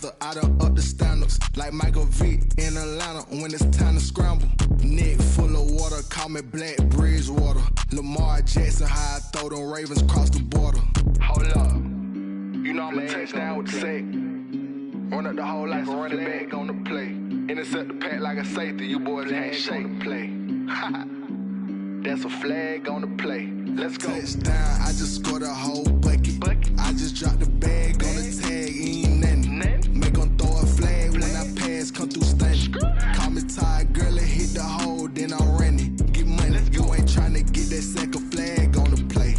after I done up the standards. Like Michael Vick in Atlanta when it's time to scramble. Neck full of water, call me Black Bridgewater. Lamar Jackson, how I throw them Ravens across the border. Hold up, you know I'm a touchdown with the sack. Run up the whole like a running back on the play. Intercept the pack like a safety, you boys ain't shaking the play. That's a flag on the play. Let's go. Touchdown, I just scored a whole bucket. I just dropped the bag on the tag, ain't nothing. Make them throw a flag when I pass, come through stunning. Call me tired, girl, and hit the hole, then I'm running. Get money, you ain't trying to get that second flag on the play.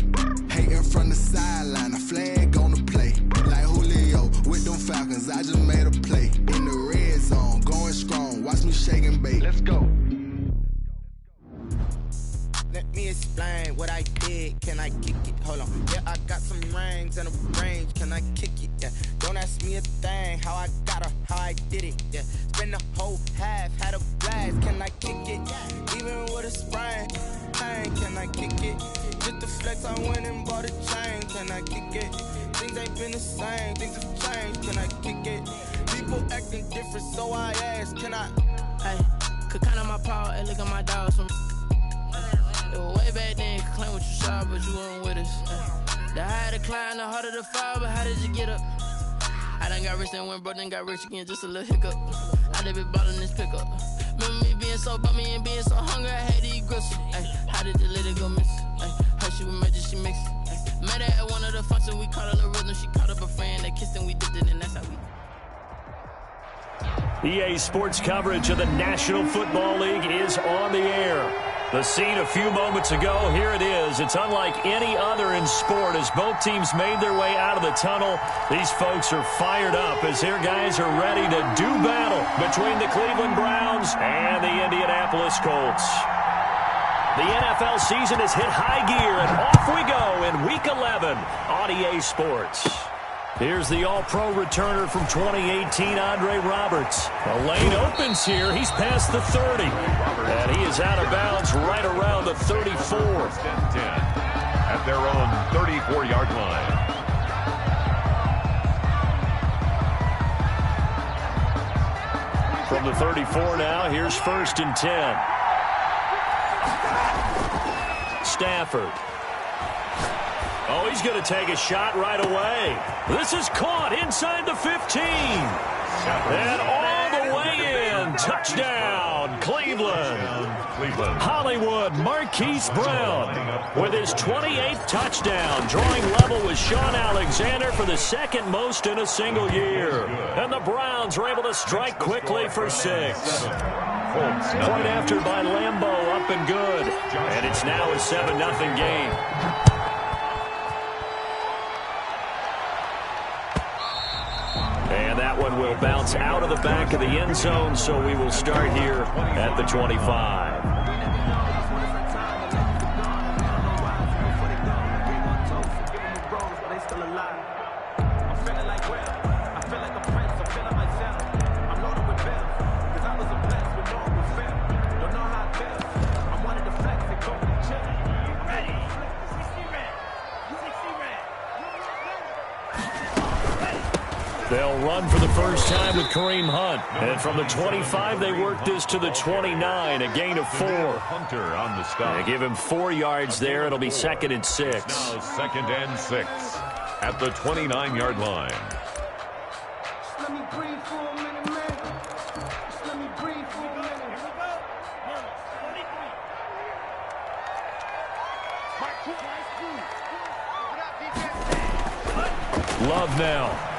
Hating from the sideline, a flag on the play. Like Julio with them Falcons, I just made a play. In the red zone, going strong, watch me shake and bake. Let's go. Let me explain what I did. Can I kick it? Hold on. Yeah, I got some rings and a range. Can I kick it? Yeah. Don't ask me a thing. How I got her, how I did it. Yeah. Spend the whole half, had a blast. Can I kick it? Even with a sprain. Pain. Can I kick it? Just the flex, I went and bought a chain. Can I kick it? Things ain't been the same. Things have changed. Can I kick it? People acting different, so I ask. Can I? Hey, could count on my power and look at my dogs from. Way back then, you could claim what you saw, but you weren't with us. The higher the climb, the harder the fall, but how did you get up? I done got rich and went broke, then got rich again, just a little hiccup. I done been ballin' this pickup. Remember me being so bummy and being so hungry, I had to eat gristle. How did the lady go miss? Her she was magic, she mixed. Met her at one of the functions, we caught her the rhythm, she caught up a friend, they kissed and we dipped it, and that's how we. EA Sports coverage of the National Football League is on the air. The scene a few moments ago, here it is. It's unlike any other in sport as both teams made their way out of the tunnel. These folks are fired up as their guys are ready to do battle between the Cleveland Browns and the Indianapolis Colts. The NFL season has hit high gear, and off we go in Week 11 on EA Sports. Here's the All-Pro returner from 2018, Andre Roberts. The lane opens here. He's past the 30. And he is out of bounds right around the 34. At their own 34-yard line. From the 34 now, here's 1st and 10. Stafford. Oh, he's going to take a shot right away. This is caught inside the 15. And all the way in. Touchdown, Cleveland. Hollywood Marquise Brown with his 28th touchdown, drawing level with Sean Alexander for the second most in a single year. And the Browns are able to strike quickly for 6. Point after by Lambeau, up and good. And it's now a 7-0 game. And that one will bounce out of the back of the end zone, so we will start here at the 25. They'll run for the first time with Kareem Hunt. And from the 25, they work this to the 29, a gain of 4. Hunter on the stop. They give him 4 yards there. It'll be 2nd and 6. Now 2nd and 6 at the 29-yard line. Let me breathe for a minute, man. Just let me breathe for a minute. Love now.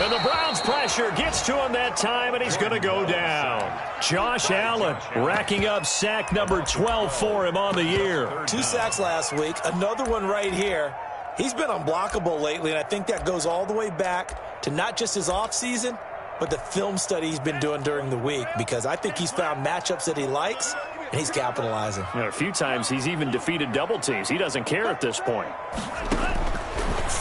And the Browns pressure gets to him that time, and he's going to go down. Josh Allen racking up sack number 12 for him on the year. 2 sacks last week, another one right here. He's been unblockable lately, and I think that goes all the way back to not just his offseason, but the film study he's been doing during the week, because I think he's found matchups that he likes, and he's capitalizing. You know, a few times he's even defeated double teams. He doesn't care at this point.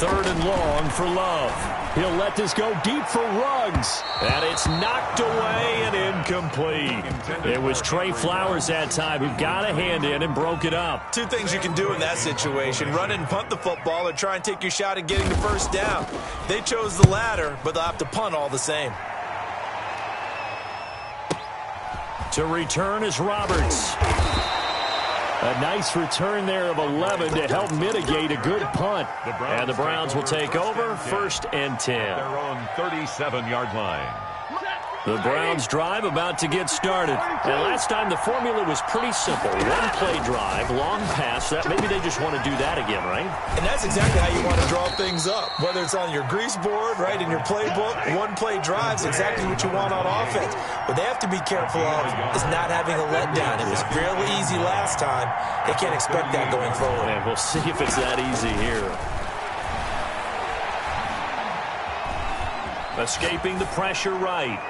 3rd and long for Love. He'll let this go deep for Ruggs. And it's knocked away and incomplete. It was Trey Flowers that time who got a hand in and broke it up. Two things you can do in that situation. Run and punt the football or try and take your shot at getting the first down. They chose the latter, but they'll have to punt all the same. To return is Roberts. A nice return there of 11 to help mitigate a good punt. And the Browns will take over 1st and 10. Their own 37-yard line. The Browns drive about to get started. And last time the formula was pretty simple. One play drive, long pass. That maybe they just want to do that again, right? And that's exactly how you want to draw things up. Whether it's on your grease board, right, in your playbook, one play drive's exactly what you want on offense. What they have to be careful of is not having a letdown. It was fairly easy last time. They can't expect that going forward. And we'll see if it's that easy here. Escaping the pressure right.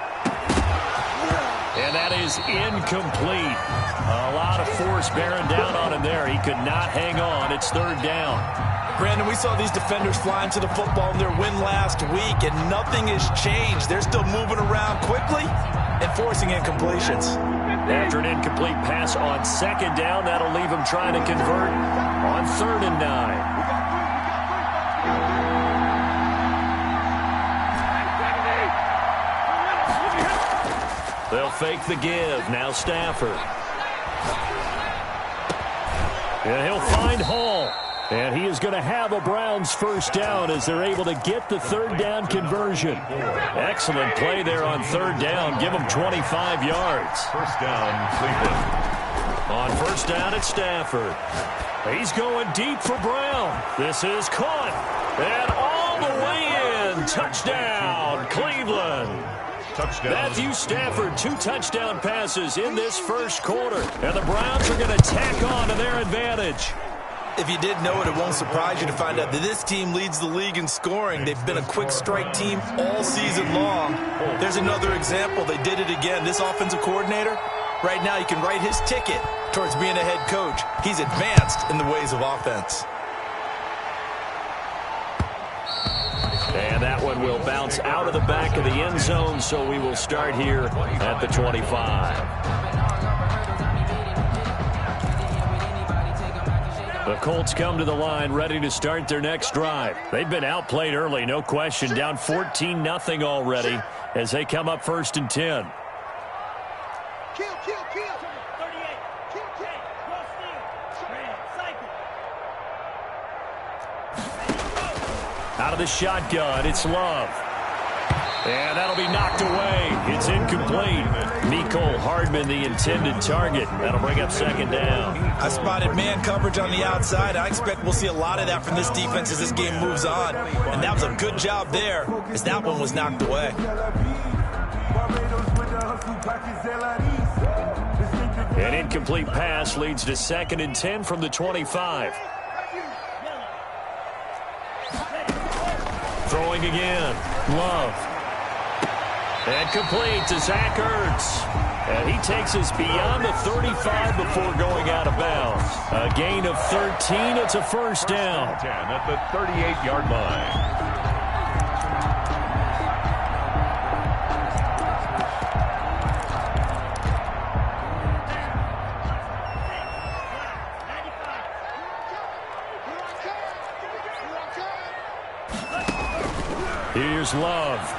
And that is incomplete. A lot of force bearing down on him there. He could not hang on. It's 3rd down. Brandon, we saw these defenders flying to the football in their win last week, and nothing has changed. They're still moving around quickly and forcing incompletions. After an incomplete pass on 2nd down, that'll leave him trying to convert on 3rd and 9. They'll fake the give. Now Stafford. And he'll find Hall. And he is going to have a Browns first down as they're able to get the 3rd down conversion. Excellent play there on 3rd down. Give him 25 yards. First down, Cleveland. On 1st down, it's Stafford. He's going deep for Brown. This is caught. And all the way in. Touchdown, Cleveland. Touchdown. Matthew Stafford, 2 touchdown passes in this first quarter. And the Browns are going to tack on to their advantage. If you didn't know it, it won't surprise you to find out that this team leads the league in scoring. They've been a quick strike team all season long. There's another example. They did it again. This offensive coordinator, right now, you can write his ticket towards being a head coach. He's advanced in the ways of offense. And that one will bounce out of the back of the end zone, so we will start here at the 25. The Colts come to the line ready to start their next drive. They've been outplayed early, no question, down 14-0 already as they come up 1st and 10. Kill. 38. Kill. Cross steal. Out of the shotgun, it's Love. And that'll be knocked away. It's incomplete. Mecole Hardman, the intended target. That'll bring up 2nd down. I spotted man coverage on the outside. I expect we'll see a lot of that from this defense as this game moves on. And that was a good job there as that one was knocked away. An incomplete pass leads to 2nd and 10 from the 25. Throwing again. Love. And complete to Zach Ertz. And he takes us beyond the 35 before going out of bounds. A gain of 13. It's a first down. 10 at the 38-yard line. Here's Love.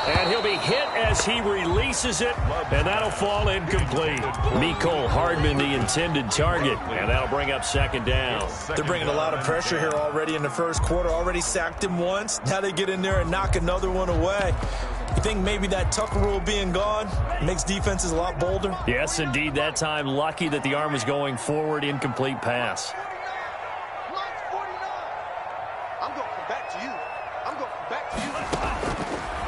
And he'll be hit as he releases it, and that'll fall incomplete. Mecole Hardman, the intended target, and that'll bring up 2nd down. They're bringing a lot of pressure here already in the first quarter. Already sacked him once. Now they get in there and knock another one away. You think maybe that Tucker rule being gone makes defenses a lot bolder? Yes, indeed. That time, lucky that the arm was going forward. Incomplete pass.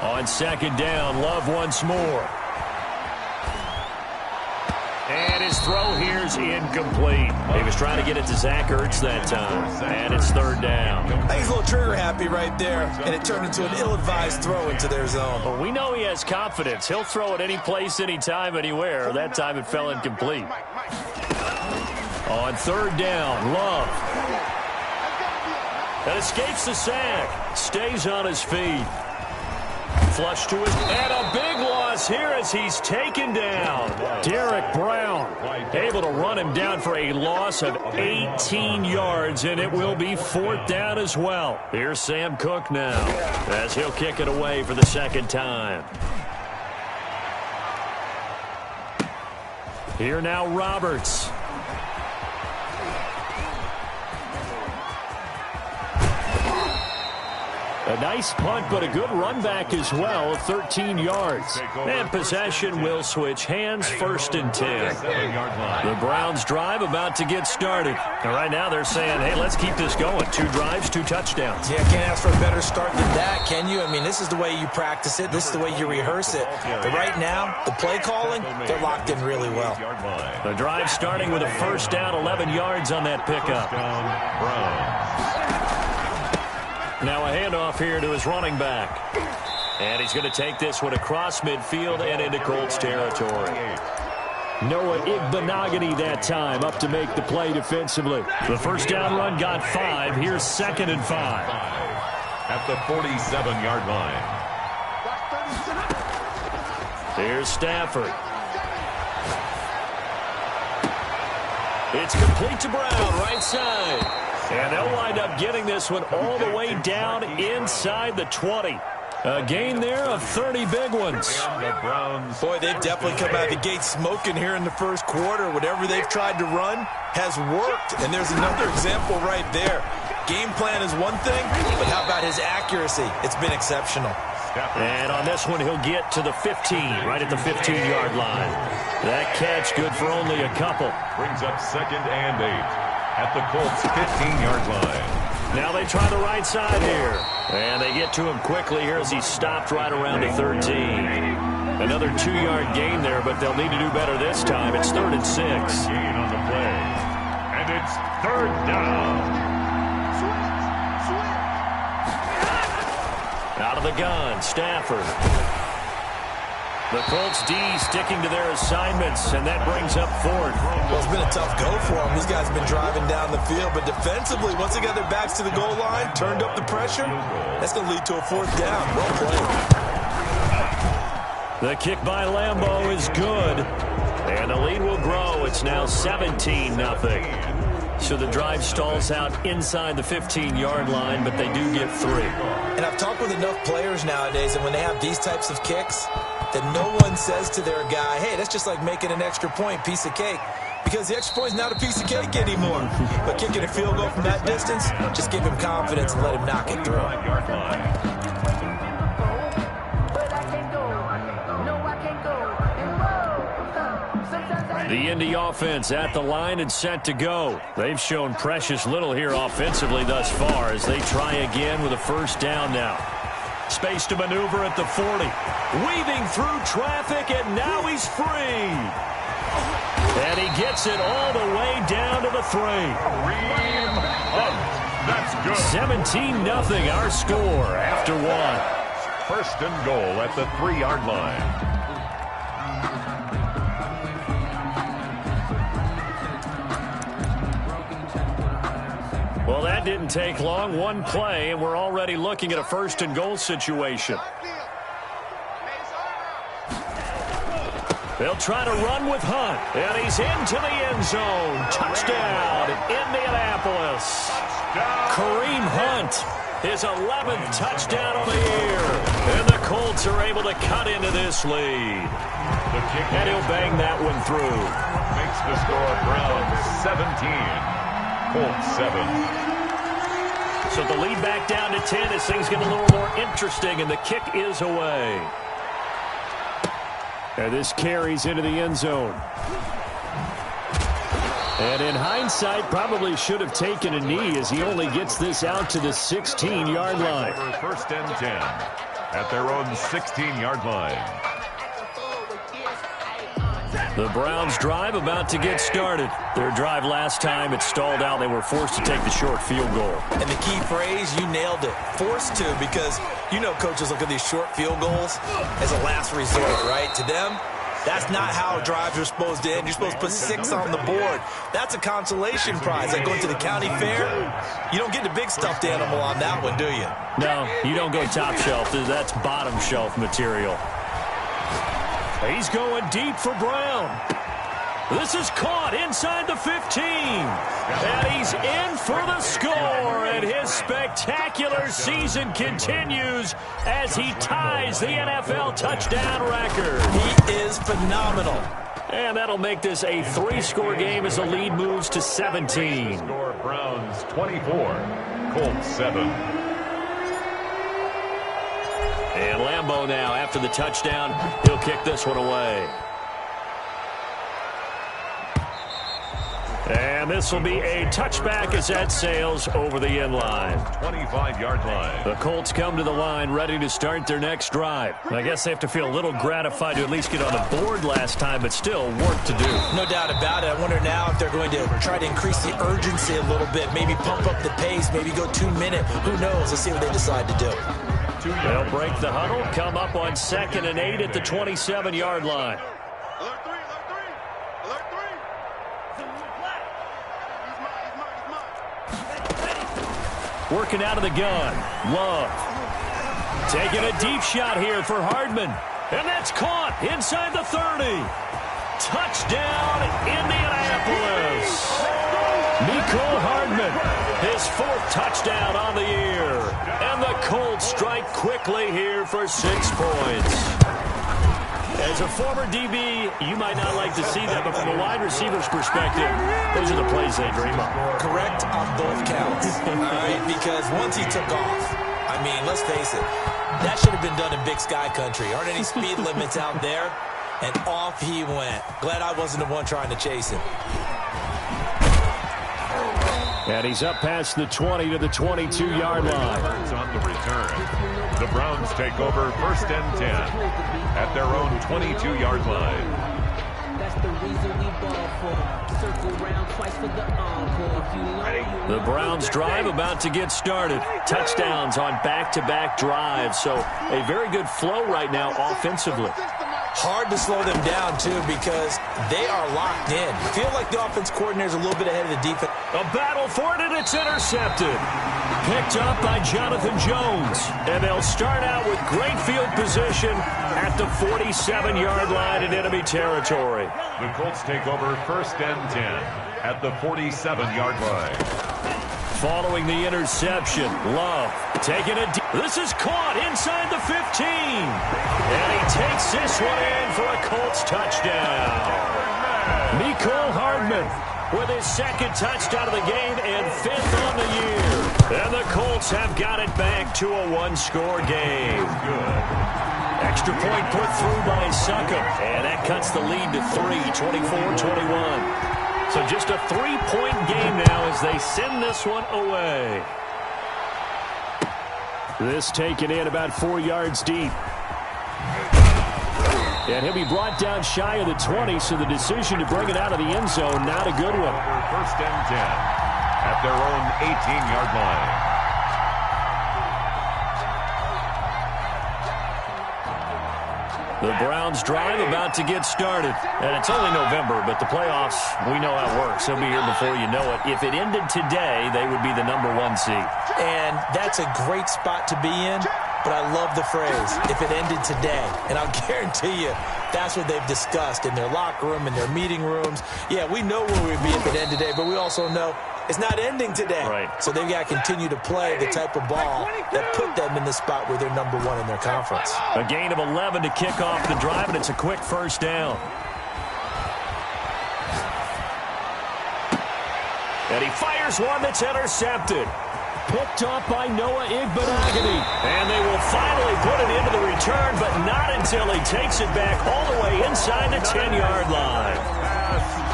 On 2nd down, Love once more. And his throw here is incomplete. He was trying to get it to Zach Ertz that time. And it's 3rd down. I think he's a little trigger happy right there, and it turned into an ill-advised throw into their zone. Well, we know he has confidence. He'll throw it any place, anytime, anywhere. That time it fell incomplete. On 3rd down, Love. And escapes the sack. Stays on his feet. Flush to it. And a big loss here as he's taken down. Derek Brown able to run him down for a loss of 18 yards, and it will be 4th down as well. Here's Sam Cook now as he'll kick it away for the second time. Here now Roberts. A nice punt, but a good run back as well, 13 yards. And possession will switch hands, 1st and 10. The Browns drive about to get started. And right now they're saying, hey, let's keep this going. 2 drives, 2 touchdowns. Yeah, can't ask for a better start than that, can you? I mean, this is the way you practice it. This is the way you rehearse it. But right now, the play calling, they're locked in really well. The drive starting with a 1st down, 11 yards on that pickup. Now a handoff here to his running back. And he's going to take this one across midfield and into Colts territory. Noah Igbenogany that time up to make the play defensively. The 1st down run got 5. Here's 2nd and 5. At the 47-yard line. Here's Stafford. It's complete to Brown, right side. And they'll wind up getting this one all the way down inside the 20. A gain there of 30 big ones. Boy, they've definitely come out of the gate smoking here in the first quarter. Whatever they've tried to run has worked. And there's another example right there. Game plan is one thing, but how about his accuracy? It's been exceptional. And on this one, he'll get to the 15, right at the 15-yard line. That catch good for only a couple. Brings up 2nd and 8. At the Colts 15-yard line. Now they try the right side here. And they get to him quickly here as he stopped right around the 13. Another 2-yard gain there, but they'll need to do better this time. It's 3rd and 6. Gain on the play. And it's 3rd down. Out of the gun, Stafford. The Colts D sticking to their assignments, and that brings up 4th. Well, it's been a tough go for them. These guys have been driving down the field, but defensively, once they got their backs to the goal line, turned up the pressure, that's going to lead to a 4th down. Well played. The kick by Lambeau is good, and the lead will grow. It's now 17-0. So the drive stalls out inside the 15-yard line, but they do get 3. And I've talked with enough players nowadays, and when they have these types of kicks, that no one says to their guy, hey, that's just like making an extra point, piece of cake. Because the extra point is not a piece of cake anymore. But kicking a field goal from that distance, just give him confidence and let him knock it through. The Indy offense at the line and set to go. They've shown precious little here offensively thus far as they try again with a 1st down now. Space to maneuver at the 40. Weaving through traffic, and now he's free. And he gets it all the way down to the 3. Kareem Hunt. That's good. 17-0 our score after 1. 1st and goal at the 3-yard line. Well, that didn't take long. 1 play, and we're already looking at a 1st and goal situation. They'll try to run with Hunt, and he's into the end zone. Touchdown, Indianapolis. Kareem Hunt, his 11th touchdown of the year. And the Colts are able to cut into this lead. And he'll bang that one through. Makes the score Browns 17. Colts 7. So the lead back down to 10 as things get a little more interesting, and the kick is away. And this carries into the end zone. And in hindsight, probably should have taken a knee as he only gets this out to the 16-yard line. 1st and 10 at their own 16-yard line. The Browns drive about to get started. Their drive last time, it stalled out. They were forced to take the short field goal. And the key phrase, you nailed it. Forced to, because you know coaches look at these short field goals as a last resort, right? To them, That's not how drives are supposed to end. You're supposed to put 6 on the board. That's a consolation prize. Like going to the county fair, you don't get the big stuffed animal on that one, do you? No, you don't go top shelf. That's bottom shelf material. He's going deep for Brown. This is caught inside the 15. And he's in for the score. And his spectacular season continues as he ties the NFL touchdown record. He is phenomenal. And that'll make this a 3-score game as the lead moves to 17. Score Browns 24, Colts 7. And Lambeau now, after the touchdown, he'll kick this one away. And this will be a touchback as that sails over the end line. 25-yard line. The Colts come to the line ready to start their next drive. I guess they have to feel a little gratified to at least get on the board last time, but still work to do. No doubt about it. I wonder now if they're going to try to increase the urgency a little bit, maybe pump up the pace, maybe go 2-minute. Who knows? Let's see what they decide to do. They'll break the huddle, come up on 2nd and 8 at the 27-yard line. Working out of the gun. Love. Taking a deep shot here for Hardman. And that's caught inside the 30. Touchdown, Indianapolis. Mecole Hardman, his 4th touchdown on the year. And the Colts strike quickly here for 6 points. As a former DB, you might not like to see that, but from a wide receiver's perspective, those are the plays they dream of. Correct on both counts. All right, because once he took off, I mean, let's face it, that should have been done in Big Sky Country. Aren't any speed limits out there? And off he went. Glad I wasn't the one trying to chase him. And he's up past the 20 to the 22-yard line. On the return. The Browns take over 1st and 10 at their own 22-yard line. That's the reason we ball for. Circle round twice for the encore. The Browns drive about to get started. Touchdowns on back-to-back drives. So a very good flow right now offensively. Hard to slow them down, too, because they are locked in. Feel like the offense coordinator is a little bit ahead of the defense. A battle for it, and it's intercepted. Picked up by Jonathan Jones. And they'll start out with great field position at the 47-yard line in enemy territory. The Colts take over 1st and 10 at the 47-yard line. Following the interception, Love taking it. This is caught inside the 15. And he takes this one in for a Colts touchdown. Mecole Hardman with his 2nd touchdown of the game and 5th on the year. And the Colts have got it back to a 1-score game. Good. Extra point put through by Succop. And that cuts the lead to 3, 24-21. So just a 3-point game now as they send this one away. This taken in about 4 yards deep. And he'll be brought down shy of the 20, so the decision to bring it out of the end zone, not a good one. 1st and 10 at their own 18-yard line. The Browns drive about to get started. And it's only November, but the playoffs, we know how it works. They'll be here before you know it. If it ended today, they would be the #1 seed. And that's a great spot to be in, but I love the phrase, if it ended today. And I'll guarantee you, that's what they've discussed in their locker room, in their meeting rooms. Yeah, we know where we'd be if it ended today, but we also know it's not ending today. Right. So they've got to continue to play the type of ball that put them in the spot where they're #1 in their conference. A gain of 11 to kick off the drive, and it's a quick 1st down. And he fires one that's intercepted. Picked up by Noah Igbenogany. And they will finally put it into the return, but not until he takes it back all the way inside the 10-yard line.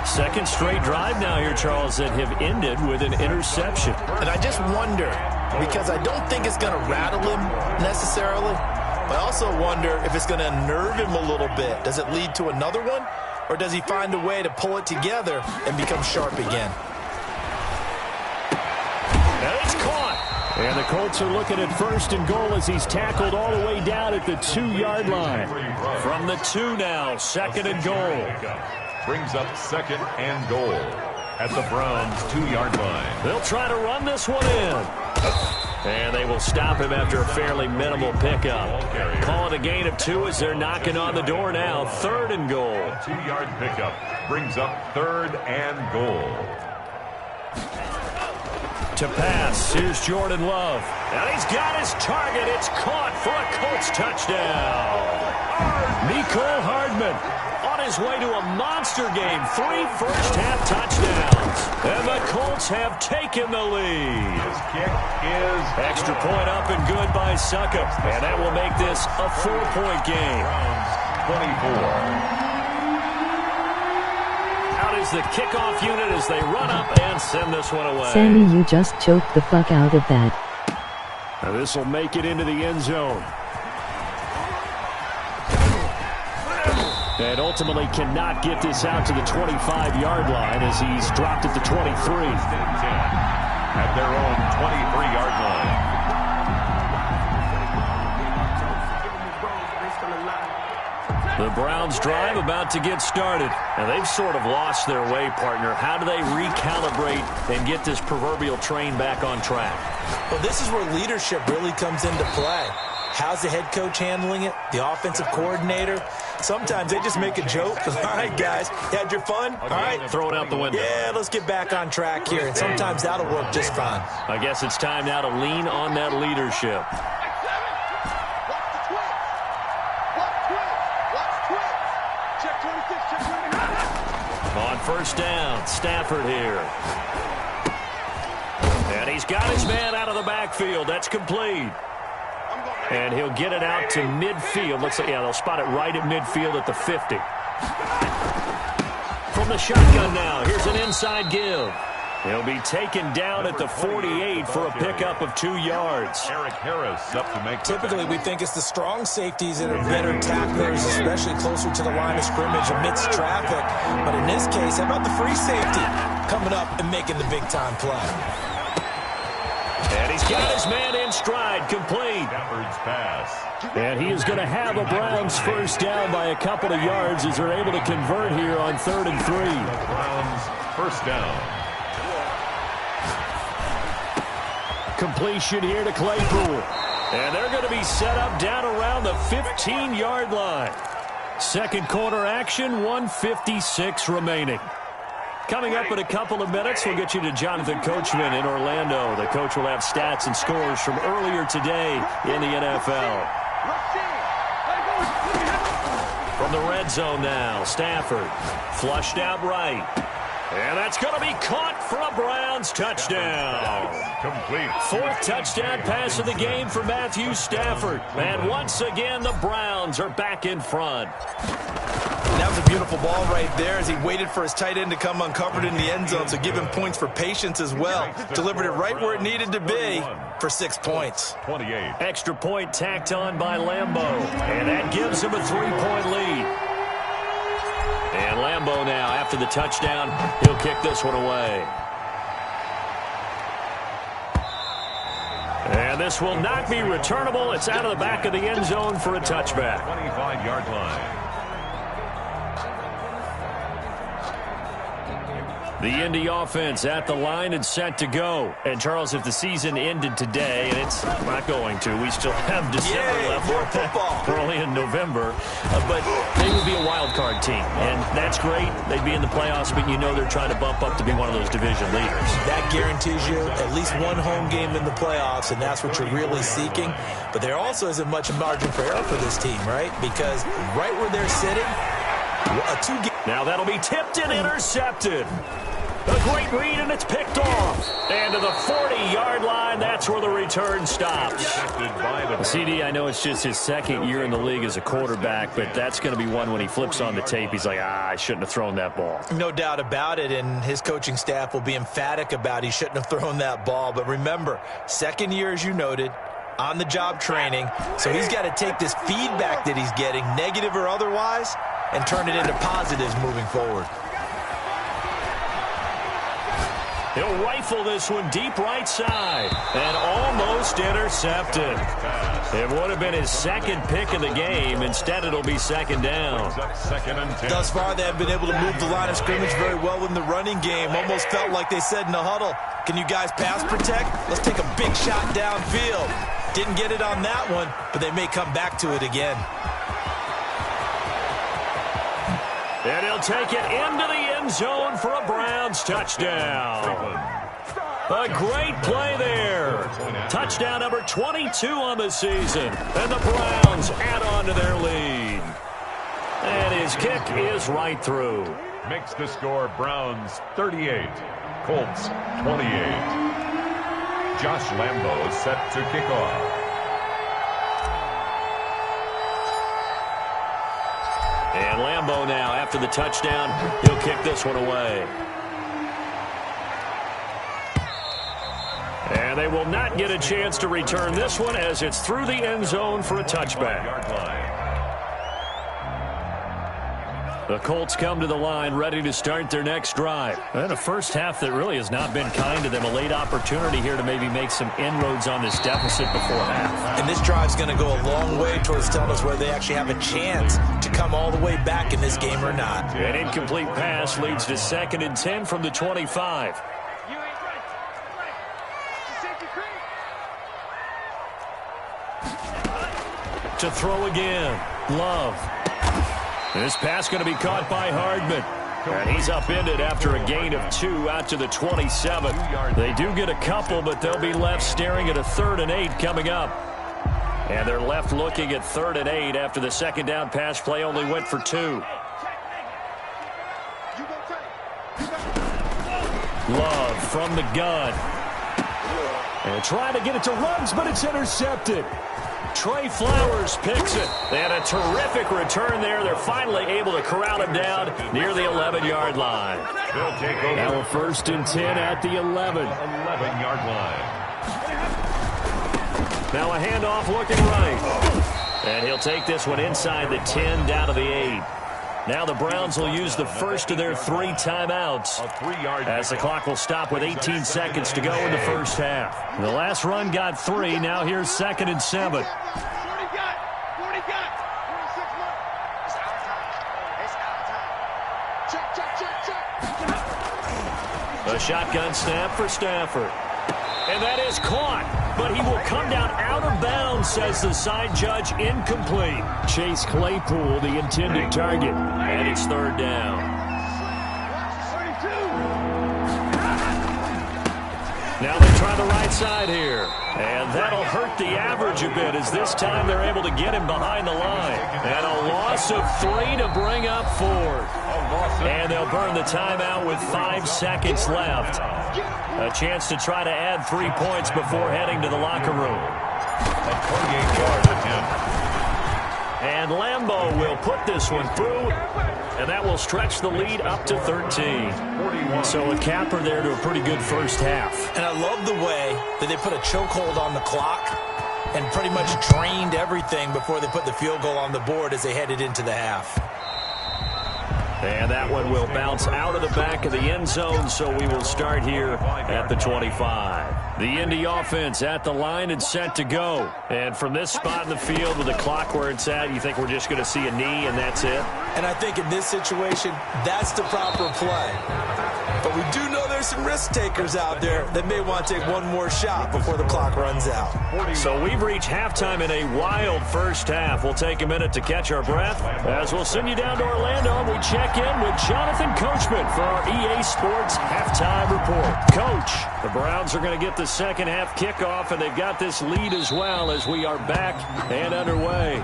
2nd straight drive now here, Charles, that have ended with an interception. And I just wonder, because I don't think it's going to rattle him necessarily, but I also wonder if it's going to unnerve him a little bit. Does it lead to another one? Or does he find a way to pull it together and become sharp again? And it's caught And the Colts are looking at 1st and goal as he's tackled all the way down at the 2-yard line. From the 2 now, 2nd and goal. Brings up 2nd and goal at the Browns' 2-yard line. They'll try to run this one in. And they will stop him after a fairly minimal pickup. Call it a gain of 2 as they're knocking on the door now. 3rd and goal. 2-yard pickup brings up 3rd and goal. To pass, here's Jordan Love. And he's got his target. It's caught for a Colts touchdown. Mecole Hardman on his way to a monster game. 3 first-half touchdowns. And the Colts have taken the lead. His kick is extra point up and good by Succop. And that will make this a 4-point game. Browns 24. Is the kickoff unit as they run up and send this one away. Sammy, you just choked the fuck out of that. Now this will make it into the end zone. And ultimately cannot get this out to the 25-yard line as he's dropped at the 23. At their own 23-yard line. The Browns drive about to get started. And they've sort of lost their way, partner. How do they recalibrate and get this proverbial train back on track? Well, this is where leadership really comes into play. How's the head coach handling it? The offensive coordinator? Sometimes they just make a joke. All right, guys, you had your fun? All right. Throw it out the window. Yeah, let's get back on track here. And sometimes that'll work just fine. I guess it's time now to lean on that leadership. On 1st down, Stafford here. And he's got his man out of the backfield. That's complete. And he'll get it out to midfield. Looks like, yeah, they'll spot it right at midfield at the 50. From the shotgun now, here's an inside give. He'll be taken down at the 48 for a pickup of 2 yards. Eric Harris up to make. Typically, we think it's the strong safeties that are better tacklers, especially closer to the line of scrimmage amidst traffic. But in this case, how about the free safety coming up and making the big-time play? And he's got his man in stride, complete. Stafford's pass. And he is going to have a Browns 1st down by a couple of yards as they're able to convert here on 3rd and 3. The Browns 1st down. Completion here to Claypool. And they're going to be set up down around the 15-yard line. 2nd quarter action, 1:56 remaining. Coming up in a couple of minutes, we'll get you to Jonathan Coachman in Orlando. The coach will have stats and scores from earlier today in the NFL. From the red zone now, Stafford flushed out right. And that's going to be caught for a Browns touchdown. Complete. 4th touchdown pass of the game for Matthew Stafford. And once again, the Browns are back in front. That was a beautiful ball right there as he waited for his tight end to come uncovered in the end zone, so give him points for patience as well. Delivered it right where it needed to be for 6 points. 28. Extra point tacked on by Lambeau. And that gives him a 3-point lead. And Lambeau now, after the touchdown, he'll kick this one away. And this will not be returnable. It's out of the back of the end zone for a touchback. 25-yard line. The Indy offense at the line and set to go. And, Charles, if the season ended today, and it's not going to, we still have December left. More football. We're only in November. But they would be a wild card team. And that's great. They'd be in the playoffs, but you know they're trying to bump up to be one of those division leaders. That guarantees you at least one home game in the playoffs, and that's what you're really seeking. But there also isn't much margin for error for this team, right? Because right where they're sitting, a 2-game. Now that'll be tipped and intercepted. A great read, and it's picked off. And to the 40-yard line, that's where the return stops. CD, I know it's just his 2nd year in the league as a quarterback, but that's going to be one when he flips on the tape. He's like, I shouldn't have thrown that ball. No doubt about it, and his coaching staff will be emphatic about he shouldn't have thrown that ball. But remember, 2nd year, as you noted, on-the-job training, so he's got to take this feedback that he's getting, negative or otherwise, and turn it into positives moving forward. He'll rifle this one deep right side and almost intercepted. It would have been his second pick of the game. Instead, it'll be second down. Thus far, they have been able to move the line of scrimmage very well in the running game. Almost felt like they said in the huddle, can you guys pass protect? Let's take a big shot downfield. Didn't get it on that one, but they may come back to it again. And he'll take it into the end zone for a Browns touchdown. A great play there. Touchdown number 22 on the season. And the Browns add on to their lead. And his kick is right through. Makes the score Browns 38, Colts 28. Josh Lambo set to kick off. And Lambo now, after the touchdown, he'll kick this one away. And they will not get a chance to return this one as it's through the end zone for a touchback. The Colts come to the line ready to start their next drive. And a first half that really has not been kind to them. A late opportunity here to maybe make some inroads on this deficit before half. And this drive's going to go a long way towards telling us whether they actually have a chance to come all the way back in this game or not. An incomplete pass leads to 2nd and 10 from the 25. To throw again. Love. This pass going to be caught by Hardman. And he's upended after a gain of 2 out to the 27. They do get a couple, but they'll be left staring at a 3rd and 8 coming up. And they're left looking at 3rd and 8 after the second down pass play only went for 2. Love from the gun. And trying to get it to Ruggs, but it's intercepted. Trey Flowers picks it. They had a terrific return there. They're finally able to corral him down near the 11-yard line. They'll take over. Now a 1st and 10 at the 11. 11-yard line. Now a handoff looking right. And he'll take this one inside the 10 down to the 8. Now the Browns will use the first of their 3 timeouts as the clock will stop with 18 seconds to go in the first half. The last run got 3. Now here's 2nd and 7. A shotgun snap for Stafford. And that is caught, but he will come down out of bounds, says the side judge. Incomplete. Chase Claypool, the intended target, and it's 3rd down. Now they try the right side here, and that'll hurt the average a bit as this time they're able to get him behind the line. And a loss of 3 to bring up 4th. And they'll burn the timeout with 5 seconds left. A chance to try to add 3 points before heading to the locker room. A 28-yard attempt. And Lambo will put this one through, and that will stretch the lead up to 13. So a capper there to a pretty good first half. And I love the way that they put a chokehold on the clock and pretty much drained everything before they put the field goal on the board as they headed into the half. And that one will bounce out of the back of the end zone, so we will start here at the 25. The Indy offense at the line and set to go. And from this spot in the field with the clock where it's at, you think we're just going to see a knee and that's it? And I think in this situation, that's the proper play. But we do know there's some risk takers out there that may want to take one more shot before the clock runs out. So we've reached halftime in a wild first half. We'll take a minute to catch our breath as we'll send you down to Orlando and we check in with Jonathan Coachman for our EA Sports halftime report. Coach, the Browns are going to get the second half kickoff, and they've got this lead as well as we are back and underway.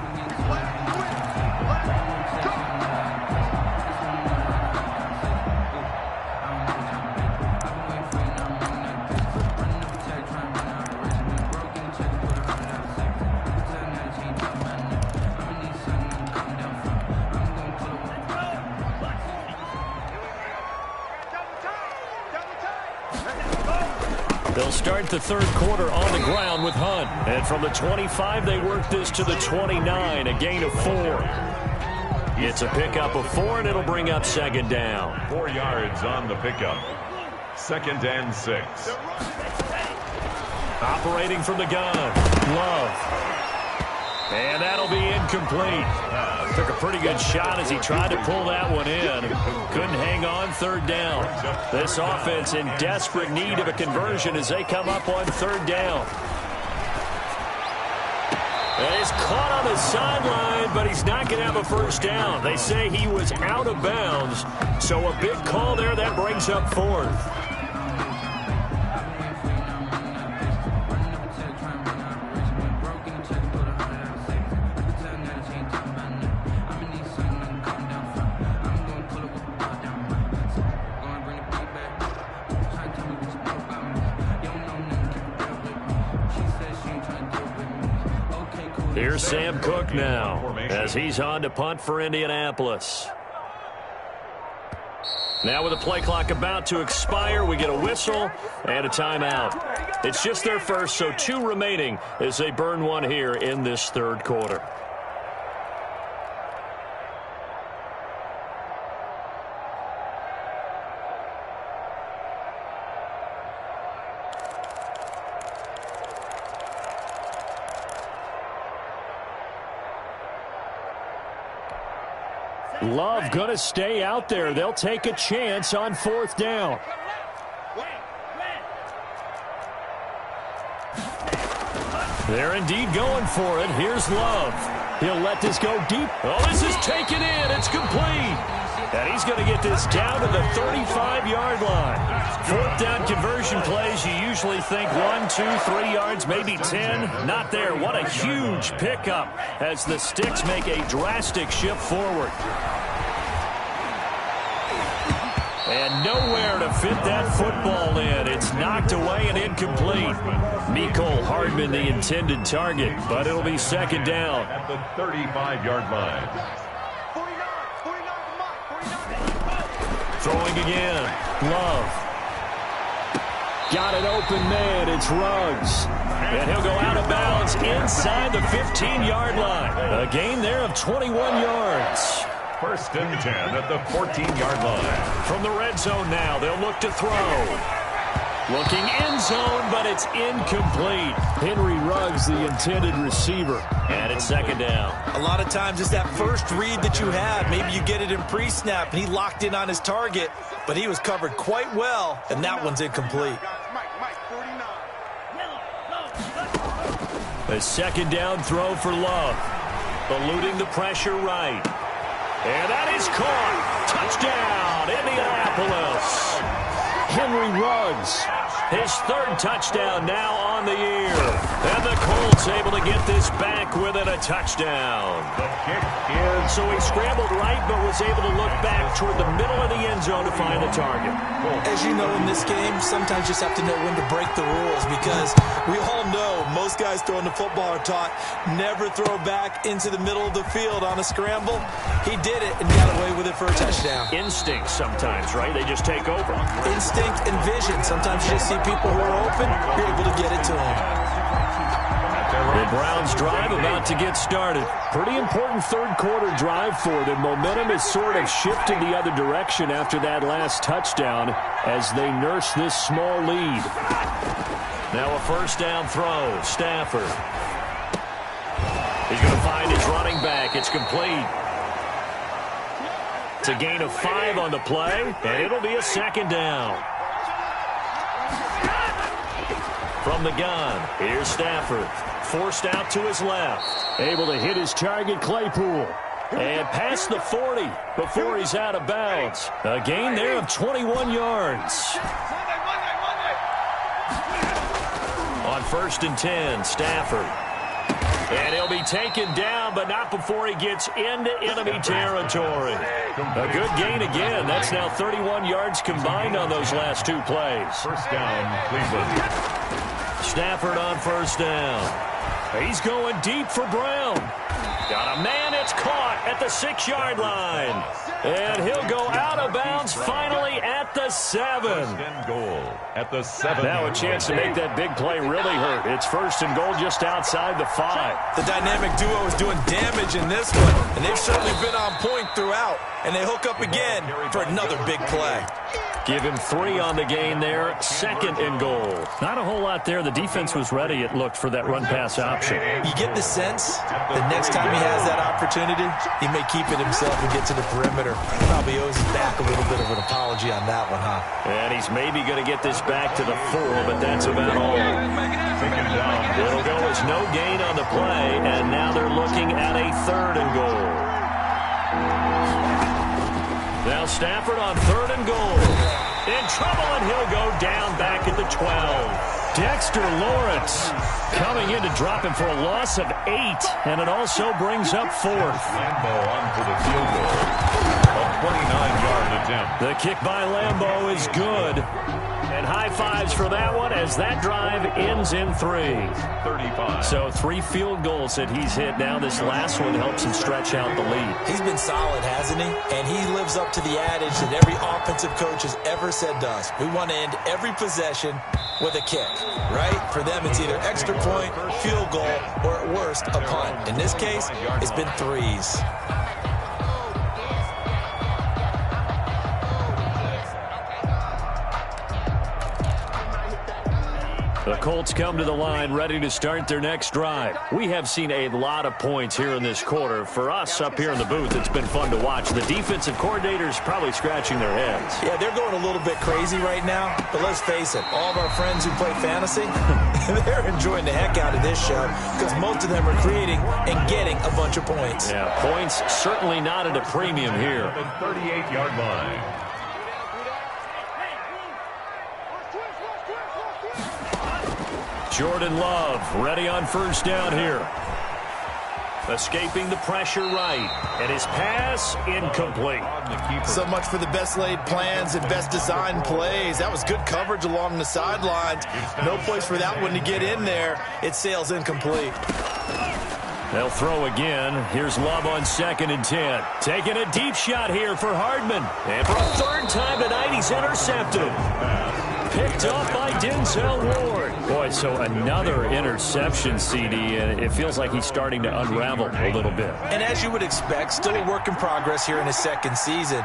They'll start the third quarter on the ground with Hunt. And from the 25, they work this to the 29, a gain of 4. It's a pickup of 4, and it'll bring up second down. 4 yards on the pickup. 2nd and 6. Operating from the gun. Love. And that'll be incomplete. Took a pretty good shot as he tried to pull that one in. Couldn't hang on 3rd down. This offense in desperate need of a conversion as they come up on 3rd down. And he's caught on the sideline, but he's not going to have a 1st down. They say he was out of bounds. So a big call there that brings up 4th. Here's Sam Cook now as he's on to punt for Indianapolis. Now with the play clock about to expire, we get a whistle and a timeout. It's just their first, so 2 remaining as they burn one here in this 3rd quarter. Love going to stay out there. They'll take a chance on 4th down. They're indeed going for it. Here's Love. He'll let this go deep. Oh, this is taken in. It's complete. And he's going to get this down to the 35-yard line. 4th down conversion plays, you usually think 1, 2, 3 yards, maybe 10. Not there. What a huge pickup as the Sticks make a drastic shift forward. And nowhere to fit that football in. It's knocked away and incomplete. Mecole Hardman, the intended target, but it'll be 2nd down. At the 35-yard line. Throwing again. Love. Got an open man. It's Ruggs. And he'll go out of bounds inside the 15-yard line. A gain there of 21 yards. 1st and 10 at the 14-yard line. From the red zone now, they'll look to throw. Looking end zone, but it's incomplete. Henry Ruggs, the intended receiver. And it's 2nd down. A lot of times it's that first read that you have. Maybe you get it in pre-snap, and he locked in on his target, but he was covered quite well, and that one's incomplete. A 2nd down throw for Love. Eluding the pressure right. And that is caught. Touchdown, Indianapolis. Henry Ruggs, his 3rd touchdown now on the year. And the Colts able to get this back within a touchdown. The kick is... So he scrambled right, but was able to look back toward the middle of the end zone to find the target. As you know, in this game, sometimes you just have to know when to break the rules, because we all know most guys throwing the football are taught never throw back into the middle of the field on a scramble. He did it and got away with it for a touchdown. Instinct sometimes, right? They just take over. Instinct and vision. Sometimes you just see people who are open, you're able to get it to them. The Browns drive about to get started. Pretty important 3rd quarter drive for them. Momentum has sort of shifted the other direction after that last touchdown as they nurse this small lead. Now a 1st down throw. Stafford. He's going to find his running back. It's complete. It's a gain of 5 on the play, and it'll be a 2nd down. From the gun, here's Stafford. Forced out to his left. Able to hit his target, Claypool. And past the 40 before he's out of bounds. A gain there of 21 yards. On 1st and 10, Stafford. And he'll be taken down, but not before he gets into enemy territory. A good gain again. That's now 31 yards combined on those last 2 plays. 1st down, Cleveland. Stafford on 1st down. He's going deep for Brown. Got a man, it's caught at the 6-yard line. And he'll go out of bounds finally at the 7. 1st and goal at the 7. Now a chance to make that big play really hurt. It's 1st and goal just outside the 5. The dynamic duo is doing damage in this one, and they've certainly been on point throughout. And they hook up again for another big play. Give him 3 on the gain there. 2nd and goal. Not a whole lot there. The defense was ready, it looked, for that run-pass option. You get the sense the next time he has that opportunity, he may keep it himself and get to the perimeter. Probably owes his back a little bit of an apology on that one, huh? And he's maybe going to get this back to the 4, but that's about all. It'll go as no gain on the play, and now they're looking at a 3rd and goal. Now Stafford on 3rd and goal. In trouble, and he'll go down back at the 12. Dexter Lawrence coming in to drop him for a loss of 8, and it also brings up 4th. Lambo on for the field goal. A 29-yard attempt. The kick by Lambo is good. And high fives for that one as that drive ends in 3. 35. So 3 field goals that he's hit now. This last one helps him stretch out the lead. He's been solid, hasn't he? And he lives up to the adage that every offensive coach has ever said to us. We want to end every possession with a kick, right? For them, it's either extra point, field goal, or at worst, a punt. In this case, it's been 3s. The Colts come to the line ready to start their next drive. We have seen a lot of points here in this quarter. For us up here in the booth, it's been fun to watch. The defensive coordinators probably scratching their heads. Yeah, they're going a little bit crazy right now, but let's face it, all of our friends who play fantasy, they're enjoying the heck out of this show because most of them are creating and getting a bunch of points. Yeah, points certainly not at a premium here. The 38-yard line. Jordan Love ready on 1st down here. Escaping the pressure right. And his pass incomplete. So much for the best laid plans and best designed plays. That was good coverage along the sidelines. No place for that one to get in there. It sails incomplete. They'll throw again. Here's Love on 2nd and 10. Taking a deep shot here for Hardman. And for a 3rd time tonight, he's intercepted. Picked up by Denzel Ward. Boy, so another interception, CD, and it feels like he's starting to unravel a little bit. And as you would expect, still a work in progress here in his 2nd season.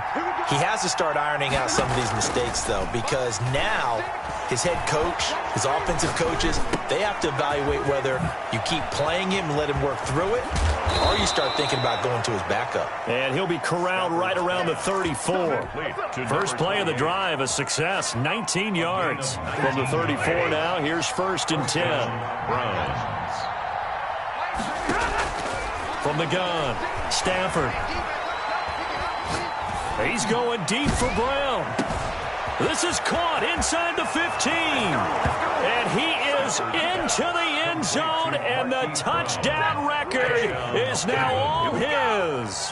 He has to start ironing out some of these mistakes, though, because now his head coach, his offensive coaches, they have to evaluate whether you keep playing him and let him work through it, or you start thinking about going to his backup. And he'll be corralled right around the 34. First play of the drive, a success, 19 yards. From the 34 now, here's 1st and 10. Browns. From the gun, Stafford. He's going deep for Brown. This is caught inside the 15. And he is into the end zone, and the touchdown record is now all his.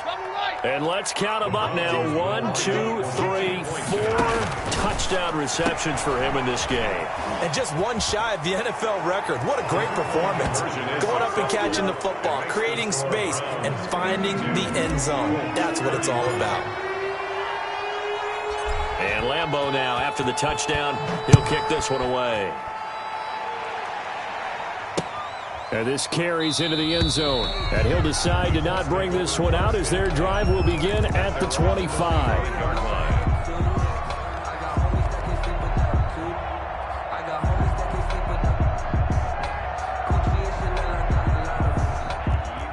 And let's count them up now. 1, 2, 3, 4 touchdown receptions for him in this game. And just one shy of the NFL record. What a great performance. Going up and catching the football, creating space, and finding the end zone. That's what it's all about. And Lambo now, after the touchdown, he'll kick this one away. And this carries into the end zone. And he'll decide to not bring this one out as their drive will begin at the 25.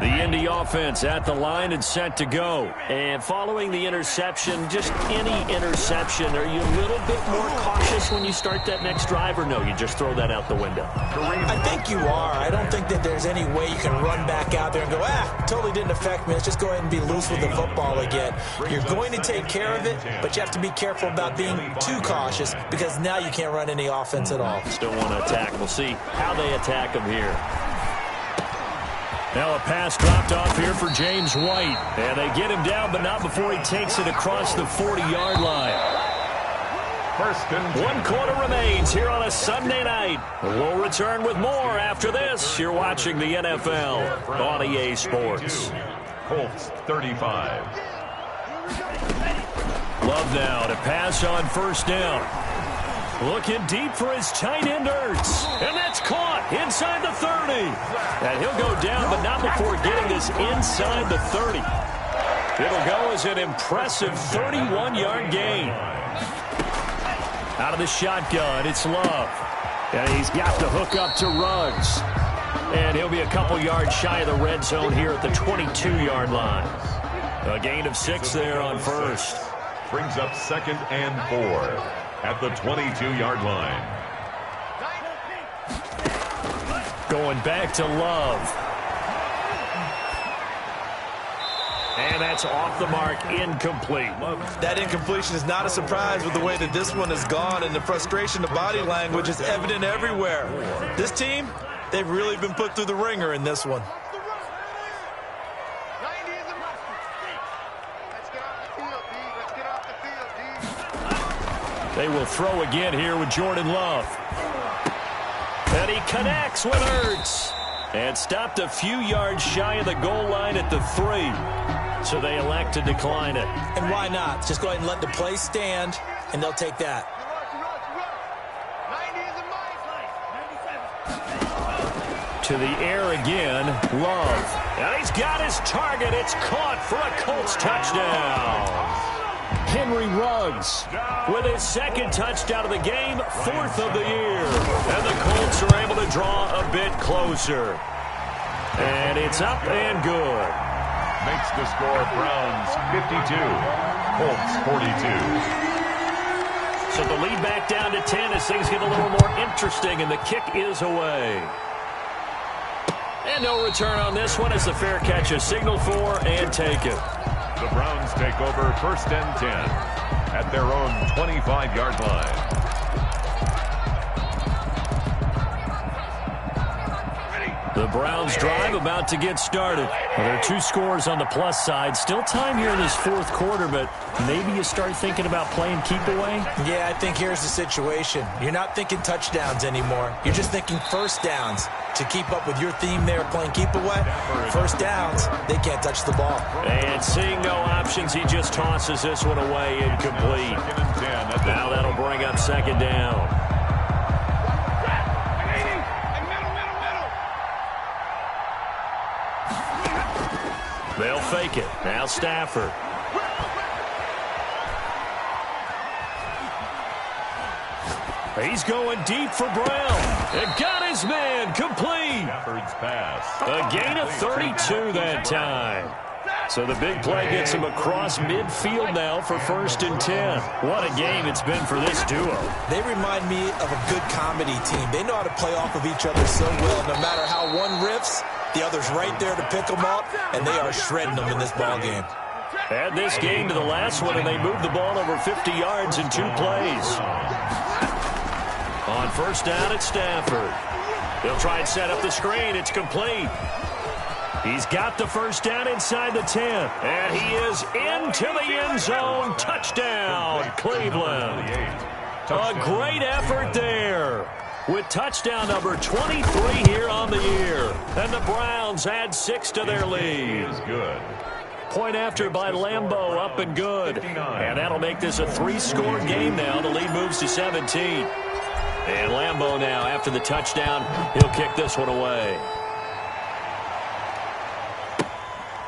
The Indy offense at the line and set to go. And following the interception, just any interception, are you a little bit more cautious when you start that next drive, or no, you just throw that out the window? I think you are. I don't think that there's any way you can run back out there and go, totally didn't affect me. Let's just go ahead and be loose with the football again. You're going to take care of it, but you have to be careful about being too cautious because now you can't run any offense at all. Still want to attack. We'll see how they attack them here. Now a pass dropped off here for James White. And they get him down, but not before he takes it across the 40-yard line. 1st and 10. 1 quarter remains here on a Sunday night. We'll return with more after this. You're watching the NFL on EA Sports. Colts 35. Love now to pass on 1st down. Looking deep for his tight end Ertz. And that's caught inside the 30. And he'll go down, but not before getting this inside the 30. It'll go as an impressive 31-yard gain. Out of the shotgun, it's Love. And he's got the hook up to Ruggs. And he'll be a couple yards shy of the red zone here at the 22-yard line. A gain of 6 there on first. Brings up 2nd and 4 at the 22-yard line. Going back to Love. And that's off the mark, incomplete. That incompletion is not a surprise with the way that this one has gone, and the frustration, the body language is evident everywhere. This team, they've really been put through the ringer in this one. They will throw again here with Jordan Love. And he connects with Ertz. And stopped a few yards shy of the goal line at the 3. So they elect to decline it. And why not? Just go ahead and let the play stand, and they'll take that. To the air again, Love. And he's got his target. It's caught for a Colts touchdown. Henry Ruggs with his 2nd touchdown of the game, 4th of the year. And the Colts are able to draw a bit closer. And it's up and good. Makes the score Browns 52, Colts 42. So the lead back down to 10 as things get a little more interesting, and the kick is away. And no return on this one as the fair catch is signaled for and taken. The Browns take over 1st and 10 at their own 25-yard line. The Browns drive about to get started. Well, there are 2 scores on the plus side. Still time here in this 4th quarter, but maybe you start thinking about playing keep away? Yeah, I think here's the situation. You're not thinking touchdowns anymore. You're just thinking first downs. To keep up with your theme there, playing keep away, first downs, they can't touch the ball. And seeing no options, he just tosses this one away, incomplete. Now that'll bring up 2nd down. They'll fake it. Now Stafford. He's going deep for Brown. And got his man complete. Stafford's pass. A gain of 32 that time. So the big play gets him across midfield now for 1st and 10. What a game it's been for this duo. They remind me of a good comedy team. They know how to play off of each other so well. No matter how one riffs, the other's right there to pick them up, and they are shredding them in this ball game. Add this game to the last one, and they moved the ball over 50 yards in 2 plays. On 1st down, it's Stafford. He'll try and set up the screen. It's complete. He's got the 1st down inside the 10. And he is into the end zone. Touchdown, Cleveland. A great effort there. With touchdown number 23 here on the year. And the Browns add 6 to their lead. Is good. Point after by Lambeau, up and good. And that'll make this a 3-score game now. The lead moves to 17. And Lambeau now, after the touchdown, he'll kick this one away.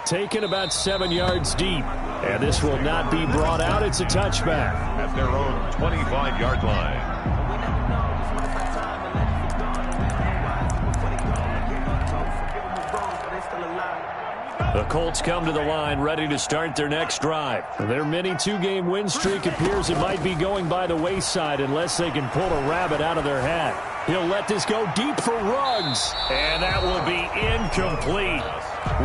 Taken about 7 yards deep. And this will not be brought out. It's a touchback. At their own 25-yard line. The Colts come to the line ready to start their next drive. Their mini 2-game win streak appears it might be going by the wayside unless they can pull a rabbit out of their hat. He'll let this go deep for Ruggs. And that will be incomplete.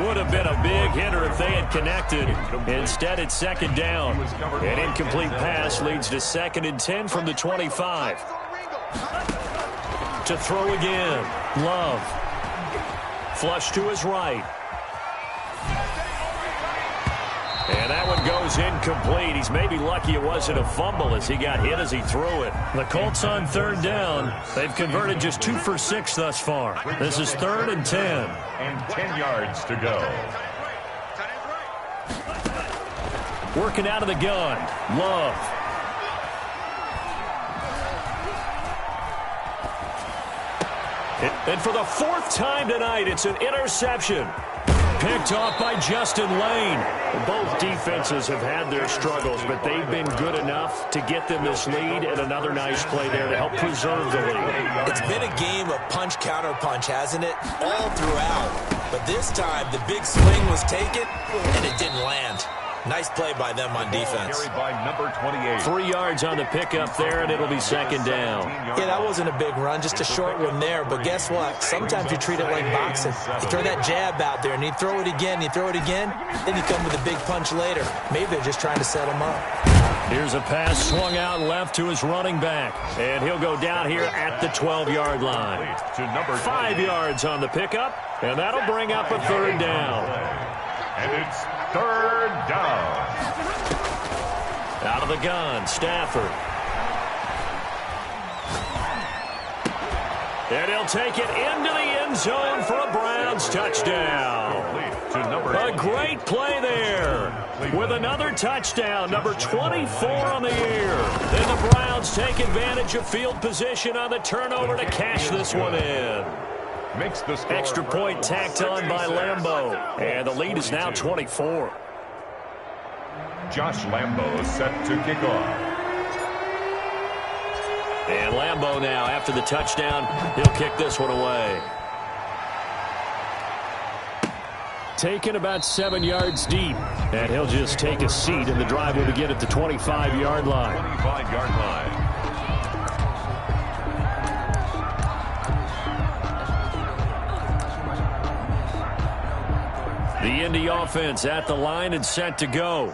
Would have been a big hitter if they had connected. Instead, it's 2nd down. An incomplete pass leads to 2nd and 10 from the 25. To throw again. Love. Flush to his right. And that one goes incomplete. He's maybe lucky it wasn't a fumble as he got hit as he threw it. The Colts on 3rd down. They've converted just 2 for 6 thus far. This is 3rd and 10. And 10 yards to go. Working out of the gun. Love. And for the 4th time tonight, it's an interception. Picked off by Justin Lane. Both defenses have had their struggles, but they've been good enough to get them this lead, and another nice play there to help preserve the lead. It's been a game of punch-counter-punch, hasn't it? All throughout. But this time, the big swing was taken, and it didn't land. Nice play by them on defense. Carried by number 28. 3 yards on the pickup there, and it'll be second down. Yeah, that wasn't a big run, just a short one there. But guess what? Sometimes you treat it like boxing. You throw that jab out there, and you throw it again, then you come with a big punch later. Maybe they're just trying to set him up. Here's a pass swung out left to his running back, and he'll go down here at the 12-yard line. 5 yards on the pickup, and that'll bring up a third down. And it's third down. Out of the gun, Stafford. And he'll take it into the end zone for a Browns touchdown. A great play there with another touchdown, number 24 on the year. Then the Browns take advantage of field position on the turnover to cash this one in. Makes the score. Extra point tacked on by Lambo, and the lead is now 24. Josh Lambo set to kick off. And Lambo now, after the touchdown, he'll kick this one away. Taken about 7 yards deep, and he'll just take a seat, and the drive will begin at the 25-yard line. 25-yard line. The Indy offense at the line and set to go.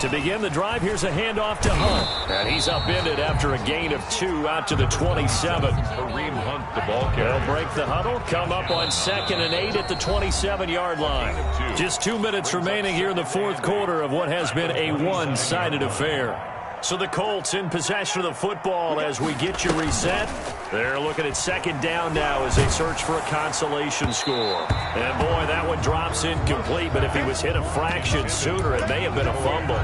To begin the drive, here's a handoff to Hunt. And he's upended after a gain of 2 out to the 27. Kareem Hunt, the ball carrier. They'll break the huddle, come up on 2nd and 8 at the 27-yard line. Just 2 minutes remaining here in the fourth quarter of what has been a one-sided affair. So the Colts in possession of the football as we get you reset. They're looking at second down now as they search for a consolation score. And boy, that one drops incomplete, but if he was hit a fraction sooner, it may have been a fumble.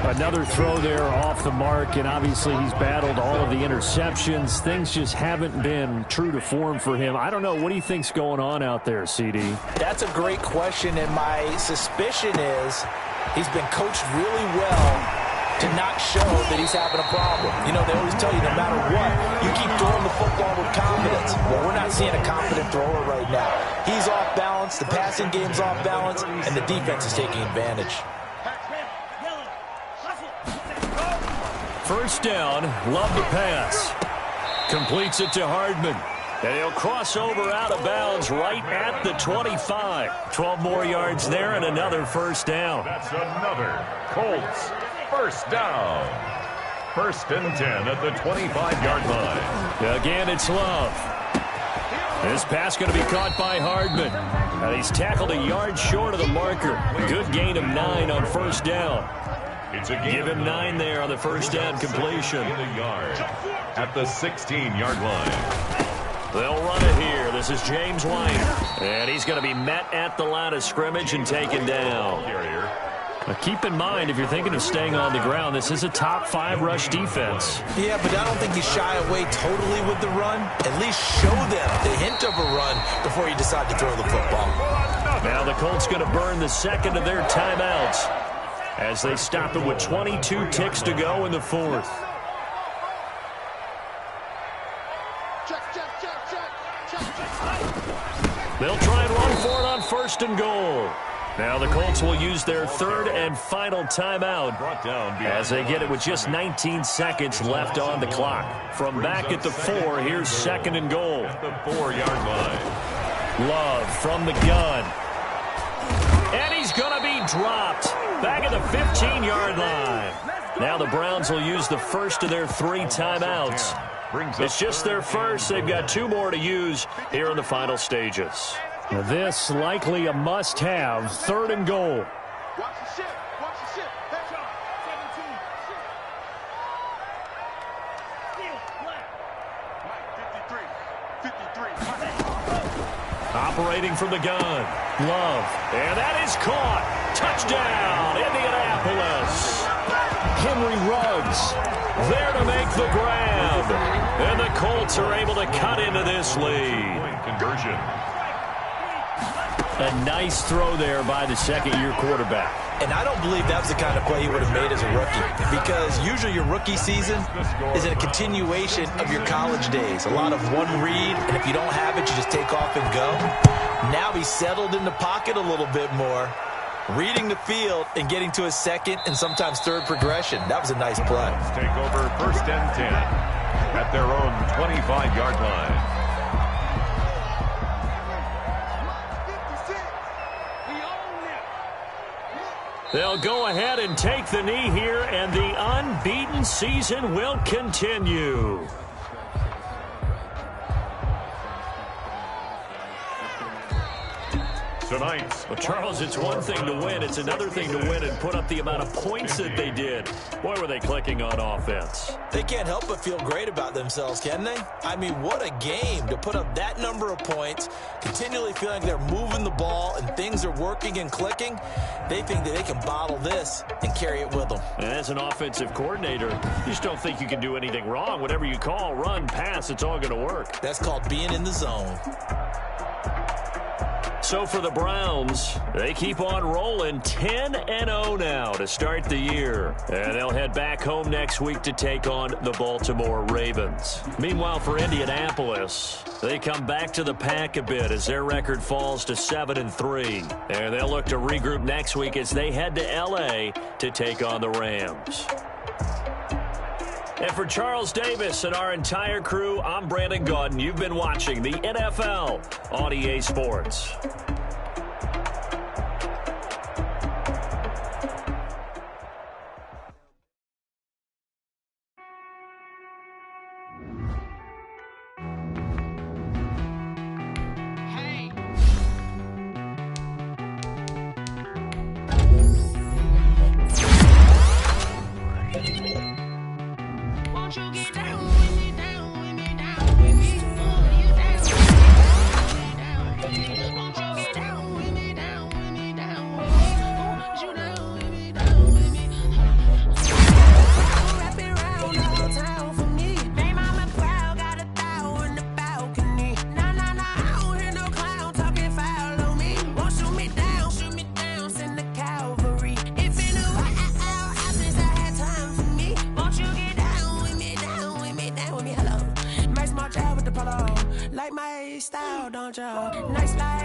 Another throw there off the mark, and obviously he's battled all of the interceptions. Things just haven't been true to form for him. I don't know. What do you think's going on out there, CD? That's a great question, and my suspicion is he's been coached really well to not show that he's having a problem. You know, they always tell you no matter what, you keep throwing the football with confidence. Well, we're not seeing a confident thrower right now. He's off balance, the passing game's off balance, and the defense is taking advantage. First down, love the pass. Completes it to Hardman. And he'll cross over out of bounds right at the 25. 12 more yards there and another first down. That's another Colts first down. 1st and 10 at the 25-yard line. Again, it's Love. This pass going to be caught by Hardman. And he's tackled a yard short of the marker. Good gain of 9 on first down. Give him 9 there on the first down completion. In a yard at the 16-yard line. They'll run it here. This is James White. And he's going to be met at the line of scrimmage and taken down. Now keep in mind, if you're thinking of staying on the ground, this is a top 5 rush defense. Yeah, but I don't think you shy away totally with the run. At least show them the hint of a run before you decide to throw the football. Now the Colts going to burn the second of their timeouts as they stop it with 22 ticks to go in the fourth. They'll try and run for it on 1st and goal. Now the Colts will use their 3rd and final timeout as they get it with just 19 seconds left on the clock. From back at the 4, here's 2nd and goal. At the 4-yard line. Love from the gun. And he's going to be dropped back at the 15-yard line. Now the Browns will use the first of their 3 timeouts. It's just their first. They've got 2 more to use here in the final stages. This likely a must-have, 3rd and goal. Operating from the gun. Love. And that is caught. Touchdown, Indianapolis. Henry Ruggs there to make the grab. And the Colts are able to cut into this lead. Point conversion. A nice throw there by the second-year quarterback. And I don't believe that was the kind of play he would have made as a rookie, because usually your rookie season is a continuation of your college days. A lot of one read, and if you don't have it, you just take off and go. Now he's settled in the pocket a little bit more, reading the field and getting to his second and sometimes third progression. That was a nice play. Let's take over 1st and 10 at their own 25-yard line. They'll go ahead and take the knee here, and the unbeaten season will continue. Tonight. Well, Charles, it's one thing to win. It's another thing to win and put up the amount of points that they did. Boy, were they clicking on offense. They can't help but feel great about themselves, can they? I mean, what a game to put up that number of points, continually feeling like they're moving the ball and things are working and clicking. They think that they can bottle this and carry it with them. And as an offensive coordinator, you just don't think you can do anything wrong. Whatever you call, run, pass, it's all going to work. That's called being in the zone. So for the Browns, they keep on rolling 10-0 now to start the year. And they'll head back home next week to take on the Baltimore Ravens. Meanwhile, for Indianapolis, they come back to the pack a bit as their record falls to 7-3. And they'll look to regroup next week as they head to L.A. to take on the Rams. And for Charles Davis and our entire crew, I'm Brandon Gaudin. You've been watching the NFL on EA Sports. Like my style, don't you? Nice life.